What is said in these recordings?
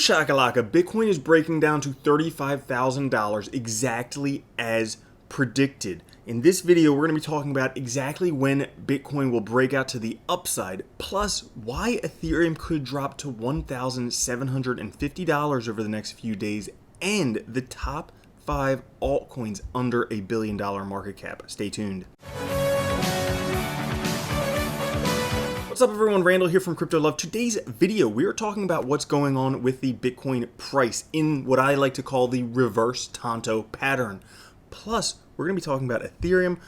shakalaka, Bitcoin is breaking down to $35,000 exactly as predicted. In this video, we're going to be talking about exactly when Bitcoin will break out to the upside, plus why Ethereum could drop to $1,750 over the next few days, and the top 5 altcoins under $1 billion market cap. Stay tuned. What's up everyone, Randall here from Crypto Love. Today's video, we are talking about what's going on with the Bitcoin price in what I like to call the reverse Tonto pattern. Plus, we're going to be talking about Ethereum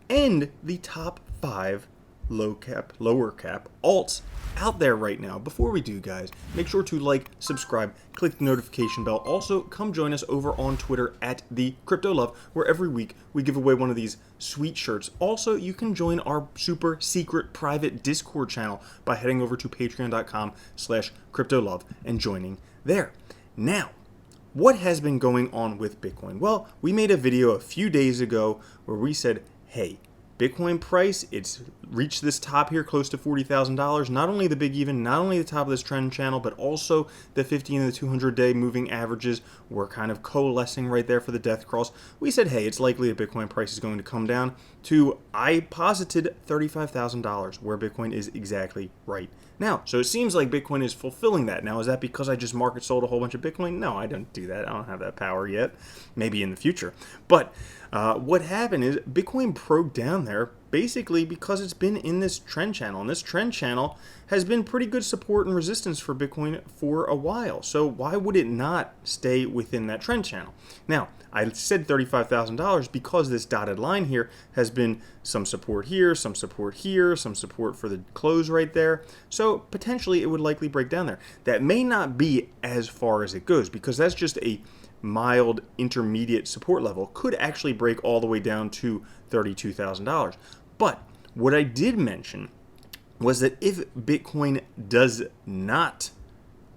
and the top 5 lower cap alts out there right now. Before we do, guys, make sure to like, subscribe, click the notification bell. Also, come join us over on Twitter at the Crypto Love, where every week we give away one of these sweet shirts. Also, you can join our super secret private Discord channel by heading over to patreon.com/cryptolove and joining there. Now, what has been going on with Bitcoin? Well, we made a video a few days ago where we said, hey, Bitcoin price, it's reached this top here close to $40,000. Not only the big even, not only the top of this trend channel, but also the 50 and the 200-day moving averages were kind of coalescing right there for the death cross. We said, hey, it's likely that Bitcoin price is going to come down to, I posited $35,000, where Bitcoin is exactly right now. So it seems like Bitcoin is fulfilling that. Now, is that because I just market sold a whole bunch of Bitcoin? No, I don't do that. I don't have that power yet. Maybe in the future. But what happened is Bitcoin broke down there basically because it's been in this trend channel. And this trend channel has been pretty good support and resistance for Bitcoin for a while. So why would it not stay within that trend channel? Now, I said $35,000 because this dotted line here has been some support here, some support here, some support for the close right there. So potentially it would likely break down there. That may not be as far as it goes because that's just a mild intermediate support level. Could actually break all the way down to $32,000. But what I did mention was that if Bitcoin does not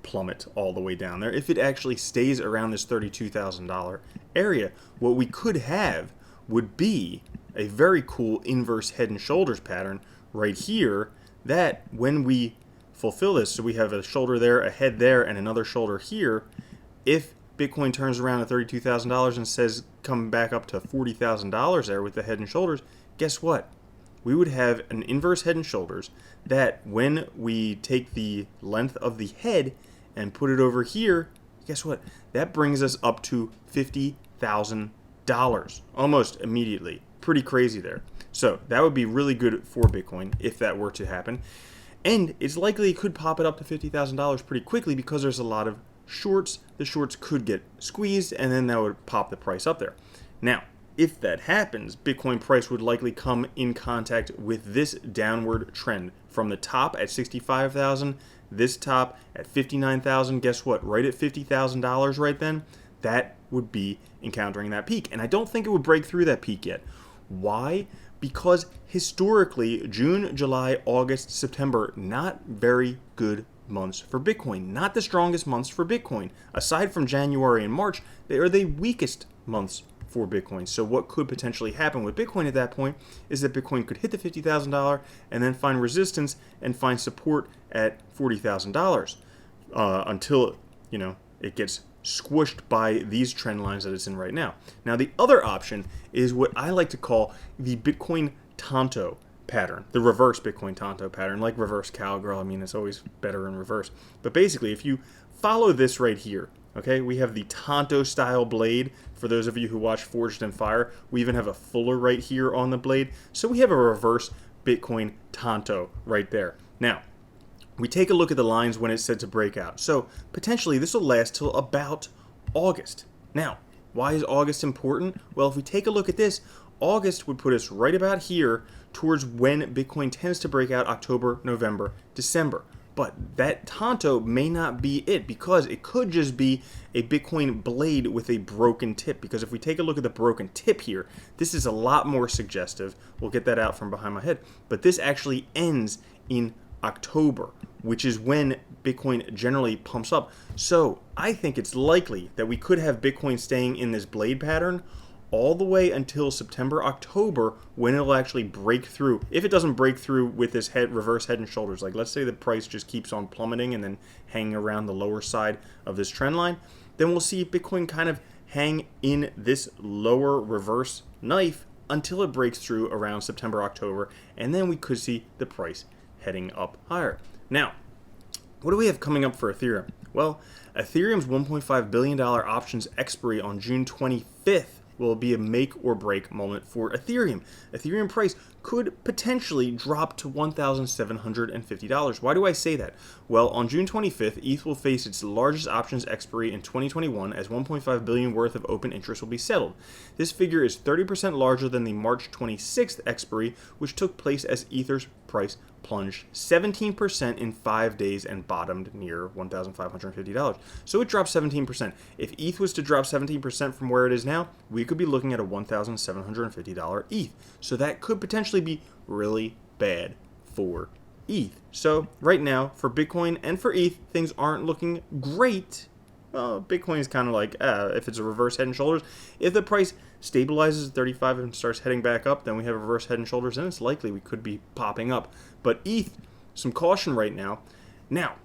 plummet all the way down there, if it actually stays around this $32,000 area, what we could have would be a very cool inverse head and shoulders pattern right here, that when we fulfill this, so we have a shoulder there, a head there, and another shoulder here, if Bitcoin turns around at $32,000 and says come back up to $40,000 there with the head and shoulders, guess what? We would have an inverse head and shoulders that when we take the length of the head and put it over here, guess what? That brings us up to $50,000 almost immediately. Pretty crazy there. So that would be really good for Bitcoin if that were to happen. And it's likely it could pop it up to $50,000 pretty quickly because there's a lot of shorts. The shorts could get squeezed and then that would pop the price up there. Now, if that happens, Bitcoin price would likely come in contact with this downward trend from the top at 65,000, this top at 59,000. Guess what? Right at $50,000 right then, that would be encountering that peak. And I don't think it would break through that peak yet. Why? Because historically, June, July, August, September, not very good months for Bitcoin. Not the strongest months for Bitcoin. Aside from January and March, they are the weakest months for Bitcoin. So what could potentially happen with Bitcoin at that point is that Bitcoin could hit the $50,000 and then find resistance and find support at $40,000 until, it gets squished by these trend lines that it's in right now. Now, the other option is what I like to call the Bitcoin Tonto pattern, the reverse Bitcoin Tonto pattern, like reverse cowgirl. I mean, it's always better in reverse. But basically, if you follow this right here, okay, we have the Tonto style blade. For those of you who watch Forged in Fire, we even have a fuller right here on the blade. So we have a reverse Bitcoin Tonto right there. Now, we take a look at the lines when it's said to break out. So potentially this will last till about August. Now, why is August important? Well, if we take a look at this, August would put us right about here towards when Bitcoin tends to break out October, November, December. But that Tonto may not be it because it could just be a Bitcoin blade with a broken tip. Because if we take a look at the broken tip here, this is a lot more suggestive. We'll get that out from behind my head. But this actually ends in October, which is when Bitcoin generally pumps up. So I think it's likely that we could have Bitcoin staying in this blade pattern all the way until September, October, when it'll actually break through. If it doesn't break through with this reverse head and shoulders, like let's say the price just keeps on plummeting and then hanging around the lower side of this trend line, then we'll see Bitcoin kind of hang in this lower reverse knife until it breaks through around September, October, and then we could see the price heading up higher. Now, what do we have coming up for Ethereum? Well, Ethereum's $1.5 billion options expiry on June 25th will be a make or break moment for Ethereum. Ethereum price could potentially drop to $1,750. Why do I say that? Well, on June 25th, ETH will face its largest options expiry in 2021 as $1.5 billion worth of open interest will be settled. This figure is 30% larger than the March 26th expiry, which took place as Ether's price plunged 17% in 5 days and bottomed near $1,550. So it dropped 17%. If ETH was to drop 17% from where it is now, we could be looking at a $1,750 ETH. So that could potentially be really bad for ETH. So right now, for Bitcoin and for ETH, things aren't looking great. Well, Bitcoin is kind of like, if it's a reverse head and shoulders, if the price stabilizes at 35 and starts heading back up, then we have a reverse head and shoulders, and it's likely we could be popping up. But ETH, some caution right now. Now,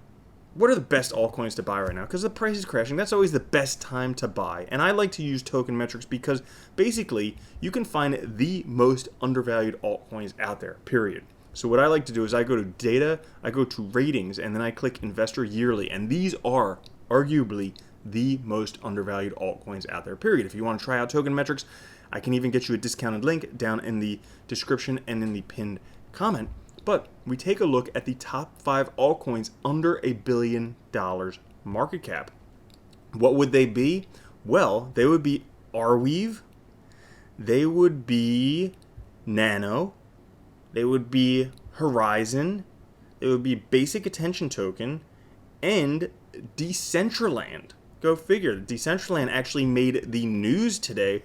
what are the best altcoins to buy right now? Because the price is crashing. That's always the best time to buy. And I like to use token metrics because basically you can find the most undervalued altcoins out there, period. So what I like to do is I go to data, I go to ratings, and then I click investor yearly. And these are arguably the most undervalued altcoins out there, period. If you want to try out token metrics, I can even get you a discounted link down in the description and in the pinned comment. But we take a look at the top 5 altcoins under $1 billion market cap. What would they be? Well, they would be Arweave, they would be Nano, they would be Horizon, they would be Basic Attention Token, and Decentraland. Go figure. Decentraland actually made the news today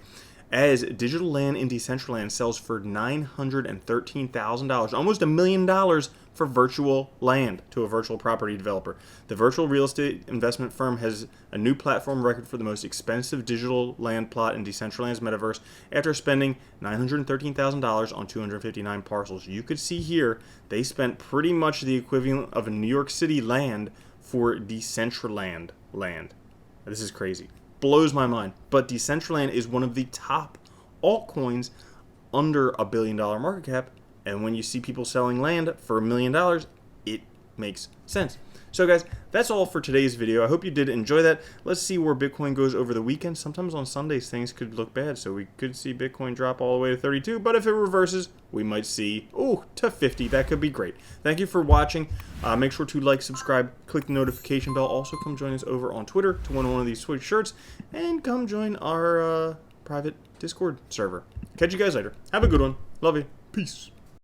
as digital land in Decentraland sells for $913,000, almost $1 million for virtual land to a virtual property developer. The virtual real estate investment firm has a new platform record for the most expensive digital land plot in Decentraland's metaverse after spending $913,000 on 259 parcels. You could see here they spent pretty much the equivalent of a New York City land for Decentraland land. This is crazy. Blows my mind. But Decentraland is one of the top altcoins under $1 billion market cap, and when you see people selling land for $1 million, it makes sense. So guys, that's all for today's video. I hope you did enjoy that. Let's see where Bitcoin goes over the weekend. Sometimes on Sundays things could look bad, so we could see Bitcoin drop all the way to 32, but if it reverses, we might see, to 50. That could be great. Thank you for watching. Make sure to like, subscribe, click the notification bell. Also, come join us over on Twitter to win one of these sweet shirts, and come join our private Discord server. Catch you guys later. Have a good one. Love you. Peace.